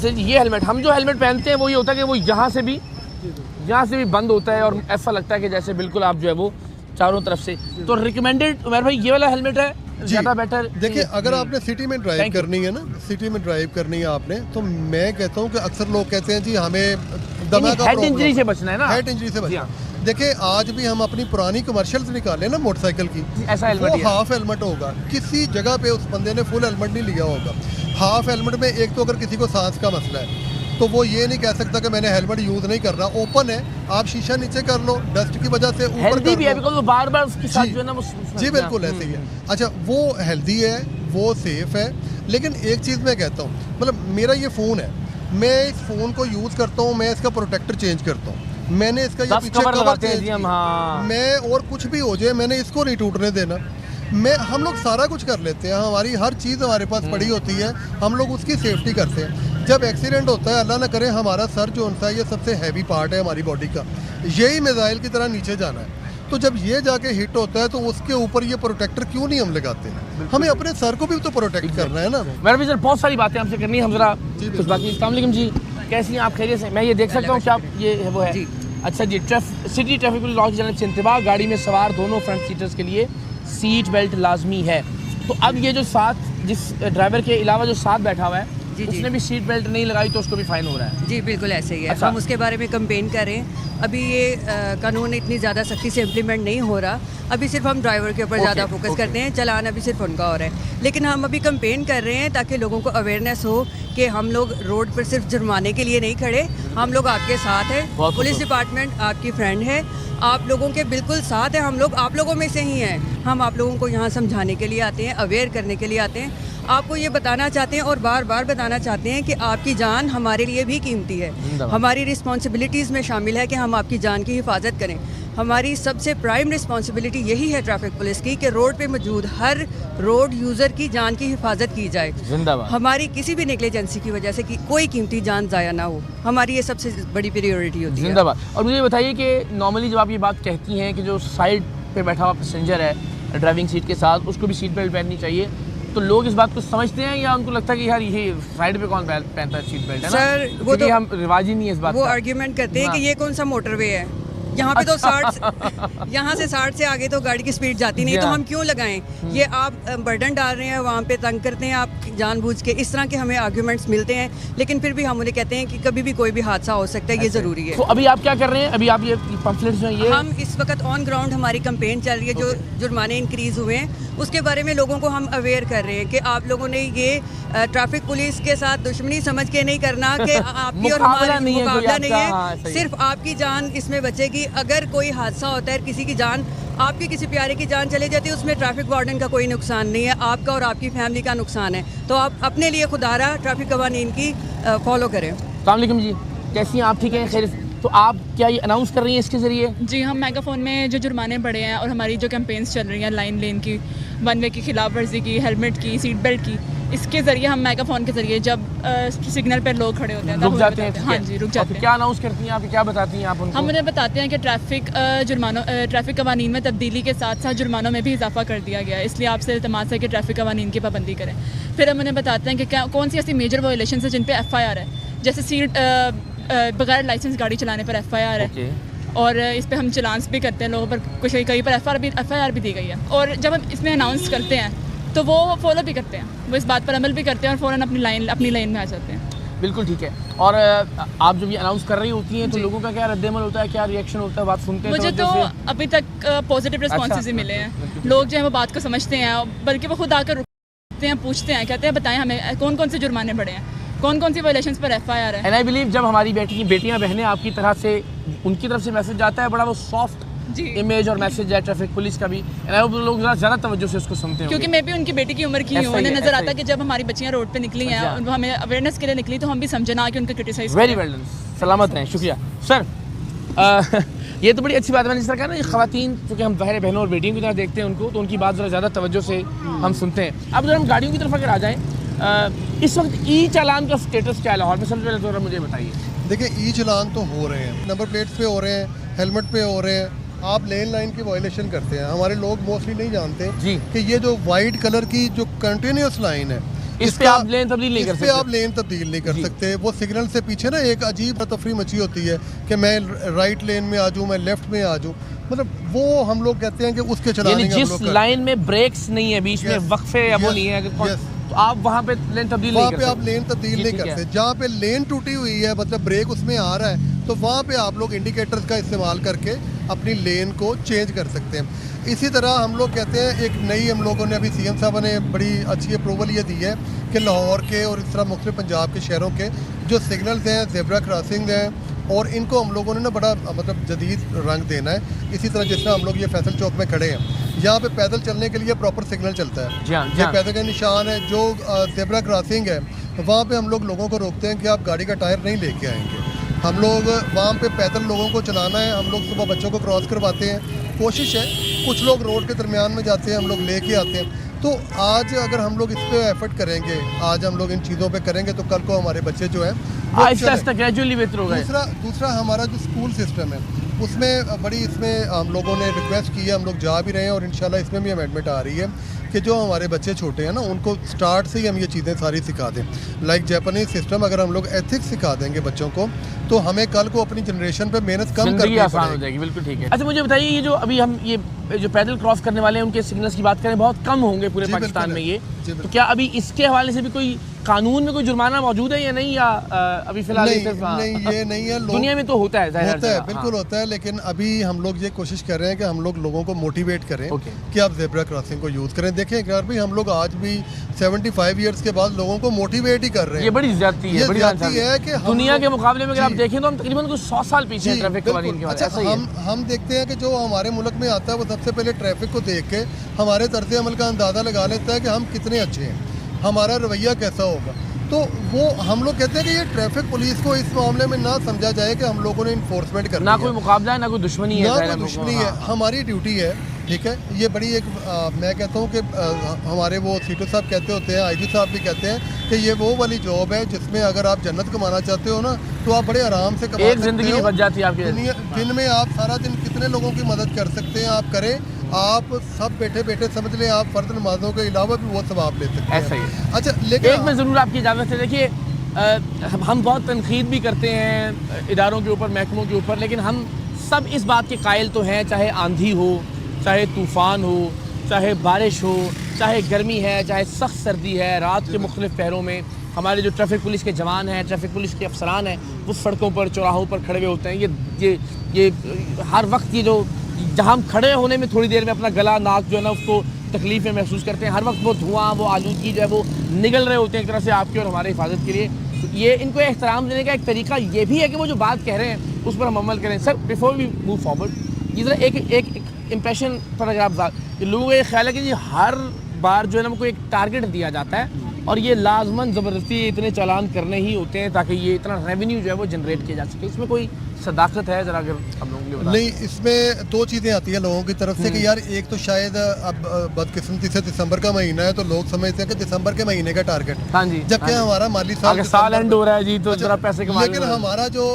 ये हेलमेट, हम जो हेलमेट पहनते हैं वो ये होता है कि वो यहाँ से भी बंद होता है और ऐसा लगता है कि जैसे बिल्कुल आप जो है वो चारों तरफ से। तो रिकमेंडेड उमर भाई ये वाला हेलमेट है ज़्यादा बेटर। देखिए अगर आपने सिटी में ड्राइव करनी है ना, सिटी में ड्राइव करनी है आपने, तो मैं कहता हूँ कि अक्सर लोग कहते हैं जी हमें दमा का हेड इंजरी से बचना है ना, हेड इंजरी से बचना। देखिए आज भी हम अपनी पुरानी कमर्शियल्स निकाले ना मोटरसाइकिल की, ऐसा हेलमेट वो हाफ हेलमेट होगा, किसी जगह पे उस बंदे ने फुल हेलमेट नहीं लिया होगा। हाफ हेलमेट में एक तो अगर किसी को सांस का मसला है तो वो ये नहीं कह सकता कि मैंने हेलमेट यूज नहीं कर रहा, ओपन है, आप शीशा नीचे कर लो, डस्ट की वजह से ऊपर कर भी है, बिकॉज़ वो बार-बार उसके साथ जो है ना वो जी बिल्कुल ऐसे ही है। अच्छा वो हेल्दी है, वो सेफ है, लेकिन एक चीज़ मैं कहता हूँ, मतलब मेरा ये फ़ोन है, मैं इस फ़ोन को यूज़ करता हूँ, मैं इसका प्रोटेक्टर चेंज करता हूँ, मैंने इसका ये पीछे कवर चेंज किया, मैं और कुछ भी हो जाए मैंने इसको नहीं टूटने देना। हम लोग सारा कुछ कर लेते हैं, हमारी हर चीज़ हमारे पास पड़ी होती है, हम लोग उसकी सेफ्टी करते हैं। जब एक्सीडेंट होता है, अल्लाह ना करे, हमारा सर जो होता है ये सबसे हैवी पार्ट है हमारी बॉडी का, यही मिसाइल की तरह नीचे जाना है। तो जब ये जाके हिट होता है तो उसके ऊपर ये प्रोटेक्टर क्यों नहीं हम लगाते हैं? हमें अपने सर को भी तो प्रोटेक्ट करना है ना। मेरा भी सर बहुत सारी बातें आपसे करनी है, हम जरा कुछ बाकी। अस्सलाम वालेकुम जी, कैसी हैं आप? खैरियत से? मैं ये देख सकता हूँ कि आप ये वो है अच्छा जी, सिटी ट्रैफिक लॉ की जानिब से इंतबाह, गाड़ी में सवार दोनों फ्रंट सीटर्स के लिए सीट बेल्ट लाजमी है। तो अब ये जो साथ जिस ड्राइवर के अलावा जो साथ बैठा हुआ है उसने भी सीट बेल्ट नहीं लगाई तो उसको भी फाइन हो रहा है? जी बिल्कुल ऐसे ही है। अच्छा। हम उसके बारे में कंपेन कर रहे हैं। अभी ये कानून इतनी ज़्यादा सख्ती से इम्प्लीमेंट नहीं हो रहा, अभी सिर्फ हम ड्राइवर के ऊपर ज़्यादा फोकस करते हैं, चलान अभी सिर्फ उनका हो रहा है। लेकिन हम अभी कंपेन कर रहे हैं ताकि लोगों को अवेयरनेस हो कि हम लोग रोड पर सिर्फ जुर्माने के लिए नहीं खड़े, हम लोग आपके साथ हैं, पुलिस डिपार्टमेंट आपकी फ्रेंड है, आप लोगों के बिल्कुल साथ है, हम लोग आप लोगों में से ही हैं। हम आप लोगों को यहाँ समझाने के लिए आते हैं, अवेयर करने के लिए आते हैं, आपको ये बताना चाहते हैं और बार बार बताना चाहते हैं कि आपकी जान हमारे लिए भी कीमती है, हमारी रिस्पॉन्सिबिलिटीज़ में शामिल है कि हम आपकी जान की हिफाजत करें। हमारी सबसे प्राइम रिस्पॉन्सिबिलिटी यही है ट्रैफिक पुलिस की कि रोड पे मौजूद हर रोड यूज़र की जान की हिफाजत की जाए। हमारी किसी भी नेग्लिजेंसी की वजह से कि कोई कीमती जान ज़ाया ना हो, हमारी ये सबसे बड़ी प्रायोरिटी होती है। जिंदाबाद। और मुझे बताइए कि नॉर्मली जब आप ये बात कहती हैं कि जो साइड पे बैठा हुआ पैसेंजर है ड्राइविंग सीट के साथ, उसको भी सीट बेल्ट पहननी चाहिए, तो लोग इस बात को समझते हैं या उनको लगता है कि यार ये साइड पे कौन पहनता है सीट बेल्ट? है ना सर वो तो हम रिवाज ही नहीं है इस बात वो का। आर्ग्यूमेंट करते हैं कि ये कौन सा मोटरवे है, यहाँ पे तो 60 यहाँ से 60 से आगे तो गाड़ी की स्पीड जाती नहीं, तो हम क्यों लगाएं? ये आप बर्डन डाल रहे हैं, वहाँ पे तंग करते हैं आप जानबूझ के। इस तरह के हमें आर्ग्यूमेंट्स मिलते हैं, लेकिन फिर भी हम उन्हें कहते हैं कि कभी भी कोई भी हादसा हो सकता है, ये ज़रूरी है। तो अभी आप क्या कर रहे हैं? अभी आप ये पम्फलेट्स जो ये हम इस वक्त ऑन ग्राउंड हमारी कंपेन चल रही है, जो जुर्माने इंक्रीज़ हुए हैं उसके बारे में लोगों को हम अवेयर कर रहे हैं कि आप लोगों ने ये ट्रैफिक पुलिस के साथ दुश्मनी समझ के नहीं करना कि आपकी और हमारा मुकाबला नहीं है, सिर्फ आपकी जान इसमें बचेगी। अगर कोई हादसा होता है, किसी की जान, आपकी किसी प्यारे की जान चली जाती है, उसमें ट्रैफिक वार्डन का कोई नुकसान नहीं है, आपका और आपकी फैमिली का नुकसान है। तो आप अपने लिए खुदारा ट्रैफिक कवानीन की फॉलो करें। अस्सलाम वालेकुम जी, कैसी हैं आप? ठीक हैं, खैर? तो आप क्या ये अनाउंस कर रही हैं इसके ज़रिए? जी, हम मेगाफोन में जो जुर्माने बढ़े हैं और हमारी जो कैंपेन्स चल रही हैं लाइन लेन की, वन वे की खिलाफ वर्जी की, हेलमेट की, सीट बेल्ट की, इसके ज़रिए हम मेगाफोन के ज़रिए जब सिग्नल पर लोग खड़े होते हैं रुक जाते हैं। हाँ जी, रुक जाते हैं। क्या अनाउंस करती हैं आप, क्या बताती हैं आप उनको? हम उन्हें बताते हैं कि ट्रैफिक कवानीन में तब्दीली के साथ साथ जुर्मानों में भी इजाफा कर दिया गया है, इसलिए आपसे इल्तिमास है कि ट्रैफिक कवानीन की पाबंदी करें। फिर हम उन्हें बताते हैं कि कौन सी ऐसी मेजर वायलेशन है जिन पर FIR है, जैसे सीट बगैर लाइसेंस गाड़ी चलाने पर FIR है, और इस पे हम चलान्स भी करते हैं लोगों पर, कुछ कहीं पर FIR भी दी गई है। और जब हम इसमें अनाउंस करते हैं तो वो फॉलो भी करते हैं, वो इस बात पर अमल भी करते हैं और फ़ौरन अपनी लाइन में आ जाते हैं। बिल्कुल ठीक है। और आप जब ये अनाउंस कर रही होती हैं तो लोगों का क्या रद्द-ए-अमल होता है, क्या रिएक्शन होता है, बात सुनते हैं? मुझे तो अभी तक पॉजिटिव रिस्पॉन्सेज ही मिले हैं, लोग जो है वो बात को समझते हैं, बल्कि वो खुद आकर रुकते हैं, पूछते हैं, कहते हैं बताएं हमें कौन कौन से जुर्माने बढ़े हैं, कौन कौन सी वायलेशंस पर FIR है। एंड आई बिलीव जब हमारी बेटियां बहनें आपकी तरह से उनकी तरफ से मैसेज आता है, बड़ा वो सॉफ्ट इमेज और मैसेज है ट्रैफिक पुलिस का भी, एंड आई होप लोग ज़्यादा तवज्जो से उसको सुनते हैं, क्योंकि मैं भी उनकी बेटी की उम्र की हूँ। उन्हें नजर आता है कि जब हमारी बच्चियाँ रोड पे निकली हैं, हमें अवेयरनेस के लिए निकली, तो हम भी समझे ना कि उनका क्रिटिसाइज। वेरी वेल डन, सलामत रहें, शुक्रिया सर। ये तो बड़ी अच्छी बात है, जिस तरह का ना, ये ख़वातीन क्योंकि हम बहरे बहनों और बेटियों की तरह देखते हैं उनको, तो उनकी बात ज़रा ज़्यादा तवज्जो से हम सुनते हैं। अब जब हम गाड़ियों की तरफ अगर आ जाएँ, इस वक्त ई चालान का स्टेटस क्या है लाहौर में? सबसे पहले तो मुझे बताइए। देखिए ई चालान तो हो रहे हैं, नंबर प्लेट्स पे हो रहे हैं, हेलमेट पे हो रहे हैं, आप लेन लाइन की वायलेशन करते हैं। हमारे लोग मोस्टली नहीं जानते कि ये जो वाइट कलर की जो कंटिन्यूस लाइन है, इस पे आप लेन तब्दील नहीं कर इस पे सकते। आप लेन तब्दील नहीं कर सकते। वो सिग्नल से पीछे ना एक अजीब तफरी मची होती है कि मैं राइट लेन में आ जाऊँ, मैं लेफ्ट में आ जाऊँ, मतलब वो हम लोग कहते हैं कि उसके यानी चलाने का हम जिस लोग लाइन में ब्रेक्स नहीं है, बीच में Yes, वक्फे या वो yes, नहीं है, yes. तो आप वहाँ पे लेन तब्दील वहाँ नहीं पे कर आप सकते। लेन तब्दील जी, नहीं ठीक है। करते। जहाँ पे लेन टूटी हुई है, मतलब ब्रेक उसमें आ रहा है, तो वहाँ पे आप लोग इंडिकेटर्स का इस्तेमाल करके अपनी लेन को चेंज कर सकते हैं। इसी तरह हम लोग कहते हैं, एक नई हम लोगों ने अभी सीएम साहब ने बड़ी अच्छी अप्रूवल ये दी है कि लाहौर के और इस तरह मुख्तलिफ पंजाब के शहरों के जो सिग्नल्स हैं, जेब्रा क्रॉसिंग हैं, और इनको हम लोगों ने ना बड़ा मतलब जदीद रंग देना है। इसी तरह जिस तरह हम लोग ये फैसल चौक में खड़े हैं, यहाँ पे पैदल चलने के लिए प्रॉपर सिग्नल चलता है। जी हाँ, जी ये हाँ। पैदल का निशान है। जो जेब्रा क्रॉसिंग है, वहाँ पे हम लोग लोगों को रोकते हैं कि आप गाड़ी का टायर नहीं लेके आएंगे। हम लोग वहाँ पे पैदल लोगों को चलाना है। हम लोग सुबह बच्चों को क्रॉस करवाते हैं। कोशिश है, कुछ लोग रोड के दरमियान में जाते हैं, हम लोग लेके आते हैं। तो आज अगर हम लोग इस पे एफर्ट करेंगे, आज हम लोग इन चीज़ों पे करेंगे, तो कल को हमारे बच्चे जो हैं वो आहिस्ता चलें। आहिस्ता ग्रेजुअली बेहतर होगा। दूसरा हमारा जो स्कूल सिस्टम है, उसमें बड़ी इसमें हम लोगों ने रिक्वेस्ट की है, हम लोग जा भी रहे हैं, और इंशाल्लाह इसमें भी अमेंडमेंट आ रही है कि जो हमारे बच्चे छोटे हैं ना, उनको स्टार्ट से ही हम ये चीज़ें सारी सिखा दें। लाइक जापानीज सिस्टम, अगर हम लोग एथिक्स सिखा देंगे बच्चों को, तो हमें कल को अपनी जनरेशन पे मेहनत कम जिंदगी करनी आसान हो पड़ेगी। जाएगी। बिल्कुल ठीक है। अच्छा मुझे बताइए, ये जो अभी हम ये जो पैदल क्रॉस करने वाले हैं, उनके सिग्नल्स की बात करें, बहुत कम होंगे पूरे जी, पाकिस्तान बिल्कुल में है। ये, जी, तो बिल्कुल। क्या अभी इसके हवाले से भी कोई कानून में कोई जुर्माना मौजूद है या नहीं, या अभी फिलहाल ये सिर्फ नहीं, ये नहीं है। लोग दुनिया में तो होता है, जाहिर होता है, सी बिल्कुल बात। होता है, लेकिन अभी हम लोग ये कोशिश कर रहे हैं कि हम लोग लोगों को मोटिवेट करें ओके। कि आप जेब्रा क्रॉसिंग को यूज़ करें। देखें यार भाई, हम लोग आज भी 75 ईयर्स के बाद लोगों को मोटिवेट ही कर रहे ये हैं। बड़ी ज्यादती है, ये बड़ी ज्यादती है कि हम दुनिया के लोग- मुकाबले में अगर आप जी। देखें तो हम तकरीबन कुछ 100 साल पीछे हैं जी, ट्रैफिक बिल्कुल। कवानीन के बारे में। अच्छा, ऐसा ही है। हम देखते हैं कि जो हमारे मुल्क में आता है, वो सबसे पहले ट्रैफिक को देख के हमारे तर्ज अमल का अंदाज़ा लगा लेता है कि हम कितने अच्छे हैं, हमारा रवैया कैसा होगा। तो वो हम लोग कहते हैं कि ये ट्रैफिक पुलिस को इस मामले में ना समझा जाए कि हम लोगों ने इन्फोर्समेंट करनी ना है। कोई मुकाबला है, ना कोई दुश्मनी है, ना जाहिर कोई है, दुश्मनी हाँ, है, हाँ। हमारी ड्यूटी है। ठीक है, ये बड़ी एक मैं कहता हूँ कि हमारे वो सीटो साहब कहते होते हैं, आईजी साहब भी कहते हैं कि ये वो वाली जॉब है जिसमें अगर आप जन्नत कमाना चाहते हो ना, तो आप बड़े आराम से कमा एक सकते जिंदगी हो। बच जाती है आपकी। दिन में आप सारा दिन कितने लोगों की मदद कर सकते हैं, आप करें। आप सब बैठे बैठे समझ लें, आप फर्द नमाजों के अलावा भी वो सवाब ले सकते हैं। ऐसा ही है। अच्छा, लेकिन एक में ज़रूर आपकी इजाज़त है। देखिए, हम बहुत तनकीद भी करते हैं इदारों के ऊपर, महकमों के ऊपर, लेकिन हम सब इस बात के कायल तो हैं, चाहे आंधी हो, चाहे तूफ़ान हो, चाहे बारिश हो, चाहे गर्मी है, चाहे सख्त सर्दी है, रात के मुख्तलिफ पहरों में हमारे जो ट्रैफिक पुलिस के जवान हैं, ट्रैफिक पुलिस के अफसरान हैं, वो सड़कों पर, चौराहों पर खड़े हुए होते हैं। ये हर वक्त ये जो जहाँ हम खड़े होने में थोड़ी देर में अपना गला, नाक जो है ना, उसको तकलीफ़ें महसूस करते हैं, हर वक्त वो धुआं, वो आलूदगी जो है वो निगल रहे होते हैं एक तरह से आपकी और हमारे हिफाजत के लिए। तो ये इनको एहतराम देने का एक तरीका ये भी है कि वो जो बात कह रहे हैं उस पर हम अमल करें। Sir, before we move forward, ये ज़रा एक इम्प्रेशन पर अगर आप लोगों का ये ख्याल है कि जी हर बार जो है ना हमको एक टारगेट दिया जाता है और ये लाजमन ज़बरदस्ती इतने चालान करने ही होते हैं ताकि ये इतना रेवेन्यू जो है वो जनरेट किया जा सके, इसमें कोई सदाकत है? ज़रा अगर हम लोगों के नहीं, इसमें दो चीज़ें आती हैं लोगों की तरफ से कि यार एक तो शायद अब बदकिस्मती से दिसंबर का महीना है, तो लोग समझते हैं कि दिसंबर के महीने का टारगेट, हाँ जी, जबकि हाँ जी। हमारा माली साल अगर साल एंड हो रहा है जी तो अच्छा, ज़रा पैसे कमा लेकिन हमारा जो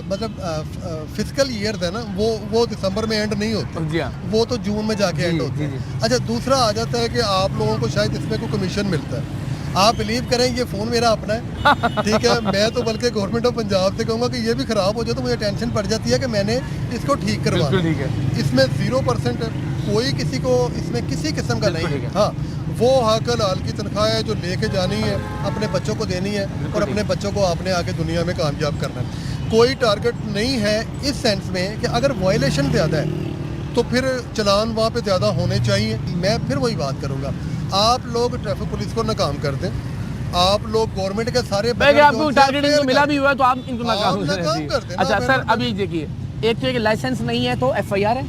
मतलब फिजिकल ईयर है ना, वो दिसंबर में एंड नहीं होता, जी हाँ, वो तो जून में जाके एंड जी, होता जी, है। अच्छा, दूसरा आ जाता है कि आप लोगों को शायद इसमें कोई कमीशन मिलता है। आप बिलीव करें, ये फ़ोन मेरा अपना है, ठीक है। मैं तो बल्कि गवर्नमेंट ऑफ पंजाब से कहूँगा कि ये भी ख़राब हो जाए तो मुझे टेंशन पड़ जाती है कि मैंने इसको ठीक करवाना। बिल्कुल ठीक है। इसमें 0% कोई किसी को इसमें किसी किस्म का बिल्कुल नहीं ठीक है। है। हाँ, वो हकल हाल की तनख्वाह है जो लेके जानी है, अपने बच्चों को देनी है और अपने बच्चों को आपने आगे दुनिया में कामयाब करना है। कोई टारगेट नहीं है इस सेंस में कि अगर वायलेशन ज़्यादा है तो फिर चलान वहाँ पे ज़्यादा होने चाहिए। मैं फिर वही बात करूँगा, आप लोग ट्रैफिक पुलिस को नाकाम कर दें, आप लोग गवर्नमेंट के सारे मैं क्या आपको टारगेट इनको मिला भी हुआ है तो आप इनको नाकाम नाकाम कर दें। अच्छा सर, अभी देखिए, एक तो ये लाइसेंस नहीं है तो FIR है,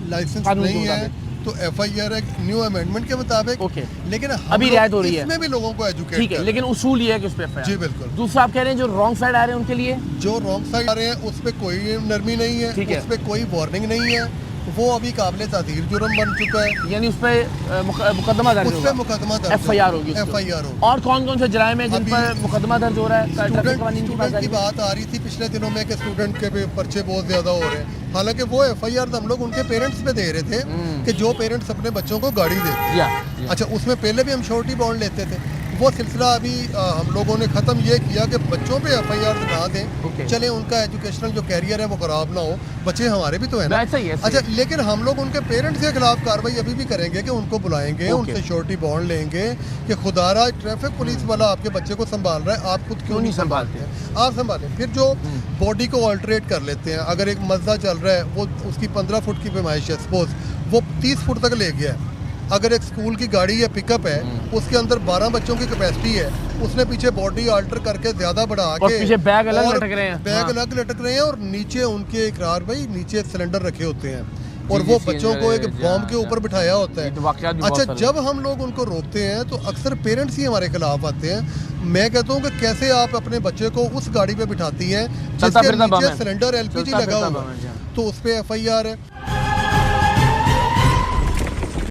लाइसेंस कानून के नहीं है मुताबिक। तो FIR है न्यू अमेंडमेंट के मुताबिक। ओके, लेकिन हम अभी लोग रियायत हो रही है। इसमें भी लोगों को एजुकेट ठीक है, लेकिन उसूल ये है कि उस पर FIR। जी बिल्कुल। दूसरा आप कह रहे हैं जो रॉन्ग साइड आ रहे हैं उनके लिए, जो रॉन्ग साइड आ रहे हैं उस पर कोई नरमी नहीं है, ठीक है। उस पर कोई वार्निंग नहीं है, वो अभी काबिल तादीर जुर्म बन चुका है, यानी उस पर मुकदमा दर्ज उस होगा, पर मुकदमा दर्ज FIR होगी, FIR होगी। और कौन कौन से जराइम है जिन अभी पर मुकदमा दर्ज हो रहा है? ट्रैफिक कानून की स्टूडेंट की बात आ रही थी पिछले दिनों में कि स्टूडेंट के भी पर्चे बहुत ज़्यादा हो रहे हैं, हालांकि वो FIR हम लोग उनके पेरेंट्स पे दे रहे थे कि जो पेरेंट्स अपने बच्चों को गाड़ी देते हैं। अच्छा, उसमें पहले भी हम श्योरिटी बॉन्ड लेते थे, वो सिलसिला अभी हम लोगों ने ख़त्म ये किया कि बच्चों पे FIR ना दें, Okay. चले उनका एजुकेशनल जो कैरियर है वो ख़राब ना हो, बच्चे हमारे भी तो है ना। ऐसा ही है, ऐसा ही अच्छा, लेकिन हम लोग उनके पेरेंट्स के खिलाफ कार्रवाई अभी भी करेंगे कि उनको बुलाएंगे, Okay. उनसे श्योरिटी बॉन्ड लेंगे कि खुदारा ट्रैफिक पुलिस वाला आपके बच्चे को संभाल रहा है, आप खुद क्यों नहीं संभालते हैं, आप संभालें। फिर जो बॉडी को ऑल्टरेट कर लेते हैं, अगर एक मज़दा चल रहा है वो उसकी 15 फुट की पैमाइश है, सपोज वो 30 फुट तक ले गया है, अगर एक स्कूल की गाड़ी या पिकअप है उसके अंदर 12 बच्चों की कैपेसिटी है, उसने पीछे बॉडी अल्टर करके ज़्यादा बढ़ा और के पीछे बैग अलग और लटक रहे हैं। बैग हाँ। अलग लटक रहे हैं और नीचे उनके इकरार भाई नीचे सिलेंडर रखे होते हैं और जी, वो जी, बच्चों को एक जी, बॉम्ब के हाँ, ऊपर बिठाया होता ये तो वाक़यात भी है। बहुत अच्छा, सारे जब हम लोग उनको रोकते हैं तो अक्सर पेरेंट्स ही हमारे खिलाफ आते हैं। मैं कहता हूँ कि कैसे आप अपने बच्चे को उस गाड़ी पे बिठाती हैं चलता जिसके फिरता बम नीचे है। सिलेंडर LPG चलता लगा फिरता हुआ बम है, जी है, हाँ। तो उस पर FIR है।